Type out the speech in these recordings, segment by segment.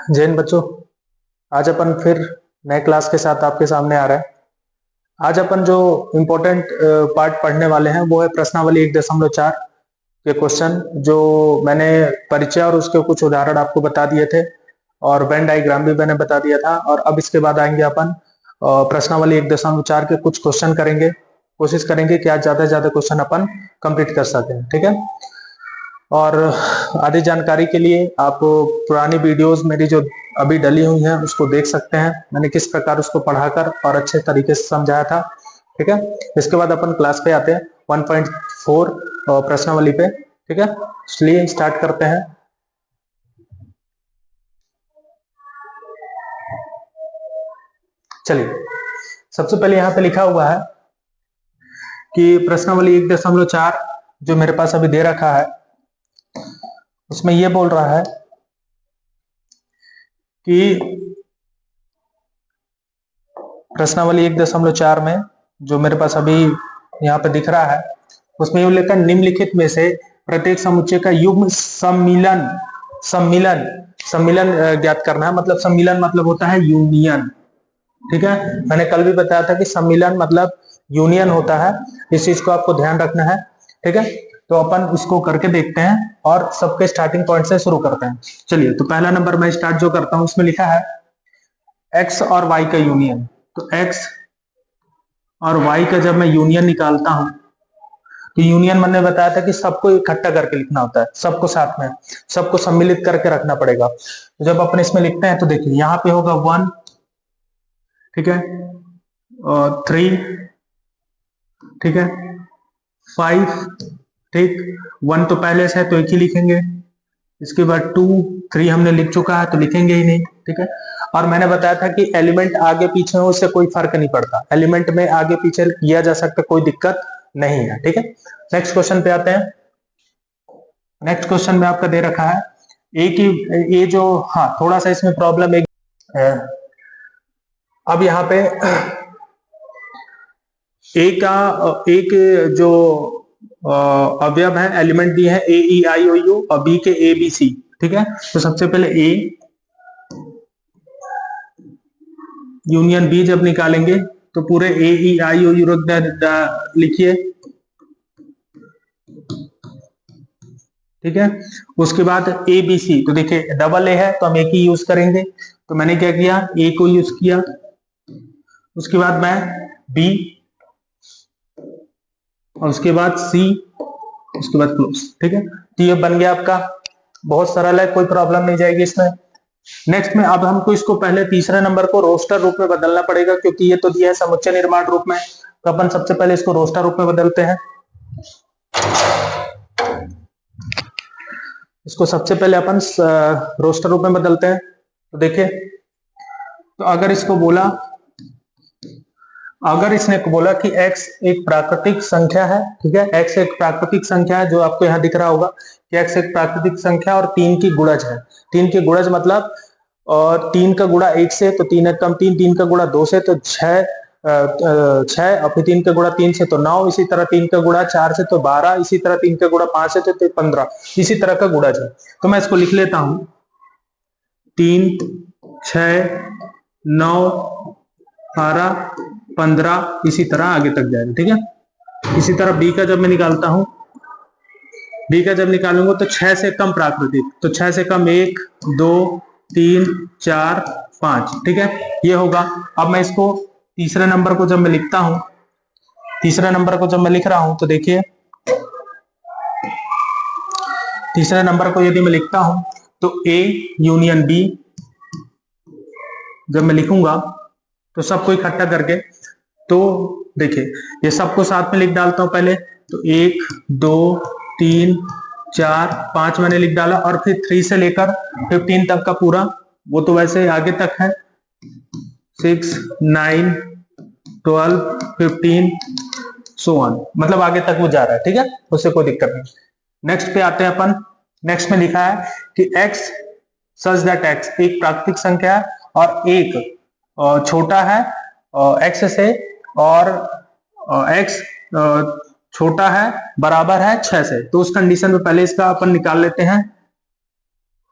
जय हिंद बच्चों। आज अपन फिर नए क्लास के साथ आपके सामने आ रहे हैं। आज अपन जो इम्पोर्टेंट पार्ट पढ़ने वाले हैं वो है प्रश्नावली 1.4 के क्वेश्चन, जो मैंने परिचय और उसके कुछ उदाहरण आपको बता दिए थे और वेन डायग्राम भी मैंने बता दिया था। और अब इसके बाद आएंगे अपन प्रश्नावली 1.4 के कुछ क्वेश्चन करेंगे। कोशिश करेंगे कि आज ज्यादा से ज्यादा क्वेश्चन अपन कंप्लीट कर सकें, ठीक है। और आधी जानकारी के लिए आप पुरानी वीडियोस मेरी जो अभी डली हुई हैं उसको देख सकते हैं, मैंने किस प्रकार उसको पढ़ाकर और अच्छे तरीके से समझाया था, ठीक है। इसके बाद अपन क्लास पे आते हैं 1.4 प्रश्नावली पे, ठीक है। इसलिए स्टार्ट करते हैं। चलिए, सबसे पहले यहाँ पे लिखा हुआ है कि प्रश्नावली 1.4 जो मेरे पास अभी दे रखा है उसमें ये बोल रहा है कि प्रश्नावली 1.4 में जो मेरे पास अभी यहाँ पे दिख रहा है उसमें ये लिखा निम्नलिखित में से प्रत्येक समुच्चय का युग्म सम्मिलन सम्मिलन सम्मिलन ज्ञात करना है। मतलब सम्मिलन मतलब होता है यूनियन, ठीक है। मैंने कल भी बताया था कि सम्मिलन मतलब यूनियन होता है, इस चीज को आपको ध्यान रखना है, ठीक है। तो अपन इसको करके देखते हैं और सबके स्टार्टिंग पॉइंट से शुरू करते हैं। चलिए, तो पहला नंबर मैं स्टार्ट जो करता हूं उसमें लिखा है एक्स और वाई का यूनियन। तो एक्स और वाई का जब मैं यूनियन निकालता हूं तो यूनियन मैंने बताया था कि सबको इकट्ठा करके लिखना होता है, सबको साथ में, सबको सम्मिलित करके रखना पड़ेगा। तो जब अपन इसमें लिखते हैं तो देखिए यहाँ पे होगा 1, ठीक है, 3, ठीक है, 5, ठीक। 1 तो पहले से है तो एक ही लिखेंगे, इसके बाद 2, 3 हमने लिख चुका है तो लिखेंगे ही नहीं, ठीक है। और मैंने बताया था कि एलिमेंट आगे पीछे हो उससे कोई फर्क नहीं पड़ता, एलिमेंट में आगे पीछे किया जा सकता, कोई दिक्कत नहीं है, ठीक है। नेक्स्ट क्वेश्चन पे आते हैं। नेक्स्ट क्वेश्चन में आपका दे रखा है एक ही ये जो, हाँ थोड़ा सा इसमें प्रॉब्लम एक है। अब यहाँ पे एक जो अवयव है, एलिमेंट दिए हैं ए ई आई ओ यू और बी के ए बी सी, ठीक है। तो सबसे पहले ए यूनियन बी जब निकालेंगे तो पूरे ए ई आई ओ यू लिखिए, ठीक है। उसके बाद ए बी सी, तो देखिए डबल ए है तो हम एक ही यूज करेंगे, तो मैंने क्या किया, ए को यूज किया। उसके बाद मैं बी और उसके बाद सी, उसके बाद क्लोज, ठीक है। तो ये बन गया आपका, बहुत सरल है, कोई प्रॉब्लम नहीं जाएगी इसमें। नेक्स्ट में अब हमको इसको पहले तीसरे नंबर को रोस्टर रूप में बदलना पड़ेगा, क्योंकि ये तो दिया है समुच्चय निर्माण रूप में, तो अपन सबसे पहले इसको रोस्टर रूप में बदलते हैं। इसको सबसे पहले अपन रोस्टर रूप में बदलते हैं। तो देखिए, तो अगर इसको बोला, अगर इसने बोला कि x एक प्राकृतिक संख्या है, ठीक है, x एक प्राकृतिक संख्या है, जो आपको यहाँ दिख रहा होगा कि x एक प्राकृतिक संख्या और 3 की गुणज है। 3 की गुणज मतलब, और 3 का गुणा 1 से तो 3 कम 3, 3 का गुणा 2 से तो 6, 6 और फिर 3 का गुणा 3 से तो 9, इसी तरह 3 का गुणा 4 से तो 12, इसी तरह 3 का गुणा 5 से तो 15, इसी तरह का गुणज है। तो मैं इसको लिख लेता हूं 3, 6, 9, 12, 15, इसी तरह आगे तक जाएगा, ठीक है। इसी तरह बी का जब मैं निकालता हूं, बी का जब निकालूंगा तो 6 से कम प्राकृतिक, तो 6 से कम 1, 2, 3, 4, 5, ठीक है, ये होगा। अब मैं इसको तीसरे नंबर को जब मैं लिखता हूं, तीसरे नंबर को जब मैं लिख रहा हूं तो देखिए, तीसरे नंबर को यदि मैं लिखता हूं तो ए यूनियन बी जब मैं लिखूंगा तो सबको इकट्ठा करके, तो देखिए ये सबको साथ में लिख डालता हूं पहले, तो 1, 2, 3, 4, 5 मैंने लिख डाला, और फिर 3 से लेकर 15 तक का पूरा, वो तो वैसे आगे तक है, 6, 9, 12, 15 सो ऑन, मतलब आगे तक वो जा रहा है, ठीक है, उससे कोई दिक्कत नहीं। नेक्स्ट पे आते हैं अपन। नेक्स्ट में लिखा है कि x सच दैट x एक प्राकृतिक संख्या है और एक छोटा है x से, और x छोटा है बराबर है 6 से। तो उस कंडीशन में पहले इसका अपन निकाल लेते हैं।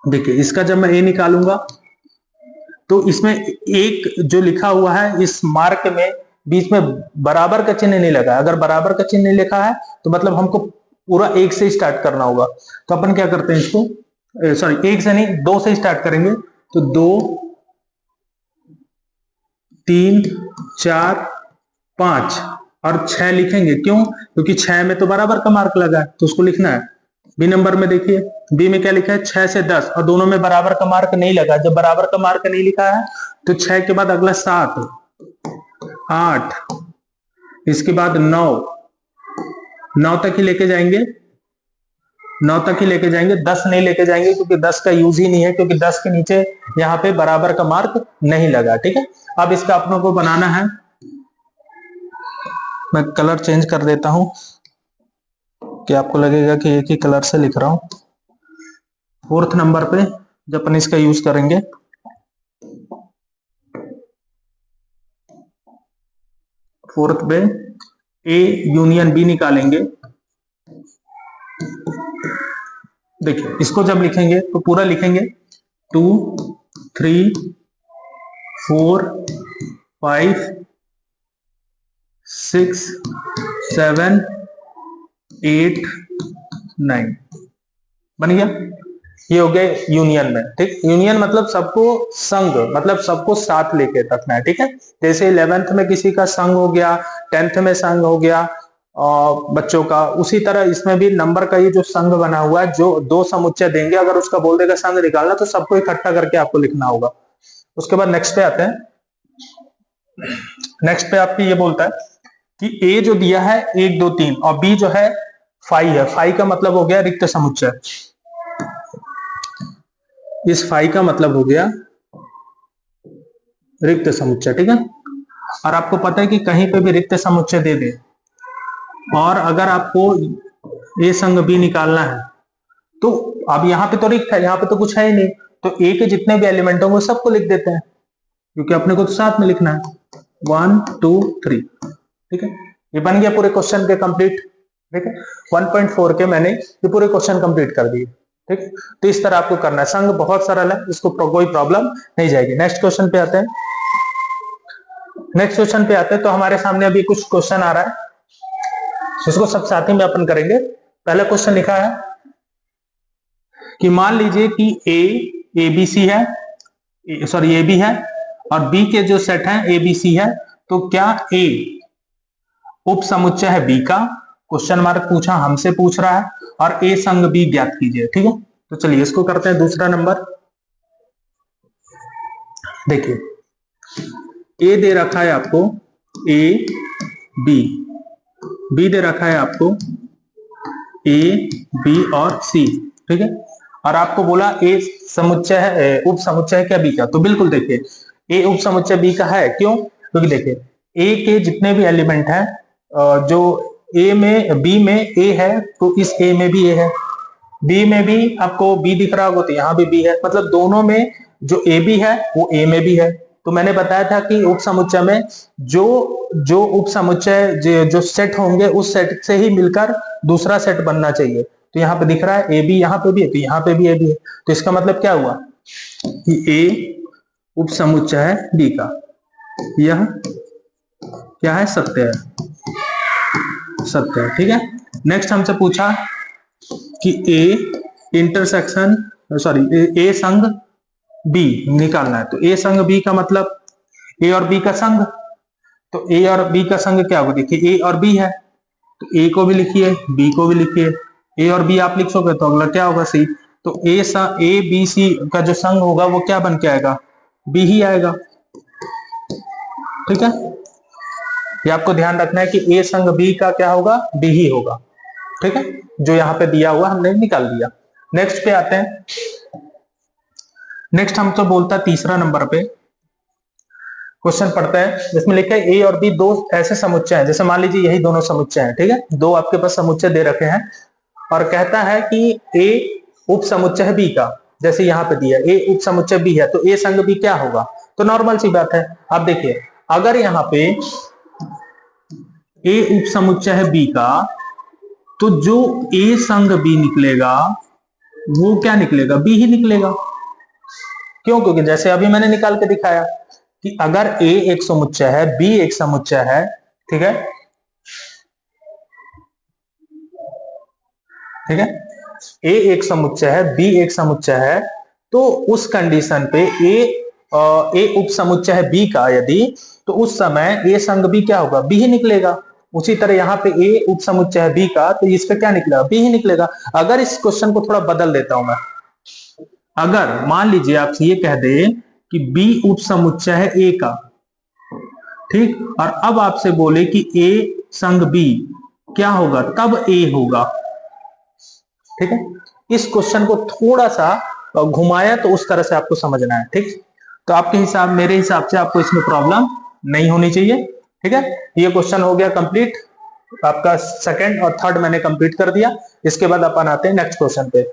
देखिए इसका जब मैं a निकालूंगा तो इसमें एक जो लिखा हुआ है इस मार्क में बीच में बराबर का चिन्ह नहीं लगा। अगर बराबर का चिन्ह नहीं लिखा है तो मतलब हमको पूरा एक से स्टार्ट करना होगा। तो अपन क्या करते हैं इसको, सॉरी एक से नहीं, दो से स्टार्ट करेंगे। तो 2 3 4 5 और 6 लिखेंगे। क्यों? क्योंकि 6 में तो बराबर का मार्क लगा है तो उसको लिखना है। बी नंबर में देखिए, बी में क्या लिखा है 6 से 10 और दोनों में बराबर का मार्क नहीं लगा। जब बराबर का मार्क नहीं लिखा है तो 6 के बाद अगला 7 8, इसके बाद 9 तक ही लेके जाएंगे, 9 तक ही लेके जाएंगे, 10 नहीं लेके जाएंगे क्योंकि 10 का यूज ही नहीं है, क्योंकि 10 के नीचे यहाँ पे बराबर का मार्क नहीं लगा। ठीक है, अब इसका अपनों को बनाना है। मैं कलर चेंज कर देता हूं कि आपको लगेगा कि एक ही कलर से लिख रहा हूं। 4th नंबर पे जब अपन इसका यूज करेंगे, फोर्थ पे ए यूनियन बी निकालेंगे। देखिए इसको जब लिखेंगे तो पूरा लिखेंगे 2 3 4 5 6 7 8 9 बन गया। ये हो गया यूनियन में। ठीक, यूनियन मतलब सबको संग, मतलब सबको साथ लेके रखना है। ठीक है, जैसे 11th में किसी का संग हो गया, 10th में संग हो गया बच्चों का, उसी तरह इसमें भी नंबर का ये जो संघ बना हुआ है, जो दो समुच्चय देंगे, अगर उसका बोल देगा संघ निकालना तो सबको इकट्ठा करके आपको लिखना होगा। उसके बाद नेक्स्ट पे आते हैं। नेक्स्ट पे आपकी ये बोलता है कि ए जो दिया है 1 2 3 और बी जो है 5 है। 5 का मतलब हो गया रिक्त समुच्चय। इस 5 का मतलब हो गया रिक्त समुच्चय। ठीक है, और आपको पता है कि कहीं पे भी रिक्त समुच्चय दे दे और अगर आपको ए संग बी निकालना है तो अब यहाँ पे तो रिक्त है, यहाँ पे तो कुछ है ही नहीं, तो ए के जितने भी एलिमेंट होंगे सबको लिख देते हैं, क्योंकि अपने को तो साथ में लिखना है 1 2 3। ठीक है, ये बन गया पूरे क्वेश्चन के कंप्लीट। ठीक है, 1.4 के मैंने ये पूरे क्वेश्चन कंप्लीट कर दिए। ठीक, तो इस तरह आपको करना है। संघ बहुत सरल है, इसको कोई प्रॉब्लम नहीं जाएगी। नेक्स्ट क्वेश्चन पे आते हैं। नेक्स्ट क्वेश्चन पे आते हैं तो हमारे सामने अभी कुछ क्वेश्चन आ रहा है, इसको सब साथ ही में अपन करेंगे। पहला क्वेश्चन लिखा है कि मान लीजिए कि ए बी सी है, सॉरी ए बी है और बी के जो सेट है ए बी सी है, तो क्या ए उप समुच्चय है बी का? क्वेश्चन मार्क पूछा, हमसे पूछ रहा है, और ए संग बी ज्ञात कीजिए। ठीक है, तो चलिए इसको करते हैं। दूसरा नंबर देखिए, ए दे रखा है आपको ए बी, बी दे रखा है आपको ए बी और सी। ठीक है, और आपको बोला ए समुच्चय है, उप समुच्चय है क्या बी का? तो बिल्कुल देखिए ए उप समुच्चय बी का है। क्यों? क्योंकि देखिए ए के जितने भी एलिमेंट हैं, जो ए में बी में ए है तो इस ए में भी ए है, बी में भी आपको बी दिख रहा होगा तो यहाँ भी बी है, मतलब दोनों में जो ए बी है वो ए में भी है। तो मैंने बताया था कि उप समुच्चय में जो उप समुच्चय जो सेट होंगे उस सेट से ही मिलकर दूसरा सेट बनना चाहिए। तो यहाँ पे दिख रहा है ए बी, यहाँ पे भी है तो यहाँ पे भी ए बी है, तो इसका मतलब क्या हुआ कि ए उप समुच्चय है बी का। यह क्या है? सत्य है, सत्य है। ठीक है, नेक्स्ट हमसे पूछा कि ए इंटरसेक्शन, सॉरी ए संग बी निकालना है। तो ए संग बी का मतलब ए और बी का संग, तो ए और बी का संग क्या होगा? देखिए ए और बी है तो ए को भी लिखिए बी को भी लिखिए, ए और बी आप लिखोगे तो अगला क्या होगा? सी। तो ए बी सी का जो संग होगा वो क्या बन के आएगा? बी ही आएगा। ठीक है, ये आपको ध्यान रखना है कि ए संग बी का क्या होगा? बी ही होगा। ठीक है, जो यहाँ पे दिया हुआ हमने निकाल दिया। नेक्स्ट पे आते हैं। नेक्स्ट हम तो बोलता है तीसरा नंबर पे क्वेश्चन पढ़ता है, जिसमें लिखा है ए और बी दो ऐसे समुच्चय हैं, जैसे मान लीजिए यही दोनों समुच्चय हैं। ठीक है, दो आपके पास समुच्चय दे रखे हैं और कहता है कि ए उप समुच्चय है बी का, जैसे यहाँ पे दिया ए उप समुच्चय बी है तो ए संग बी क्या होगा? तो नॉर्मल सी बात है। आप देखिए अगर यहाँ पे ए उप समुच्चय है बी का तो जो ए संग बी निकलेगा वो क्या निकलेगा? बी ही निकलेगा। क्यों? क्योंकि जैसे अभी मैंने निकाल के दिखाया कि अगर A एक समुच्चय है, B एक समुच्चय है, ठीक है, ठीक है, A एक समुच्चय है, B एक समुच्चय है, तो उस कंडीशन पे A उप समुच्चय है B का यदि, तो उस समय A संग B क्या होगा? B ही निकलेगा। उसी तरह यहाँ पे A उप समुच्चय है B का, तो इसका क्या निकलेगा? B ही निकलेगा। अगर इस क्वेश्चन को थोड़ा बदल देता हूं मैं, अगर मान लीजिए आपसे ये कह दे कि B उप समुच्चय है A का, ठीक, और अब आपसे बोले कि A संग B क्या होगा? तब A होगा, ठीक है। इस क्वेश्चन को थोड़ा सा घुमाया तो उस तरह से आपको समझना है, ठीक। तो आपके हिसाब, मेरे हिसाब से आपको इसमें प्रॉब्लम नहीं होनी चाहिए, ठीक है। ये क्वेश्चन हो गया कंप्लीट, आपका सेकंड और थर्ड मैंने कंप्लीट कर दिया। इसके बाद अपन आते हैं नेक्स्ट क्वेश्चन पे।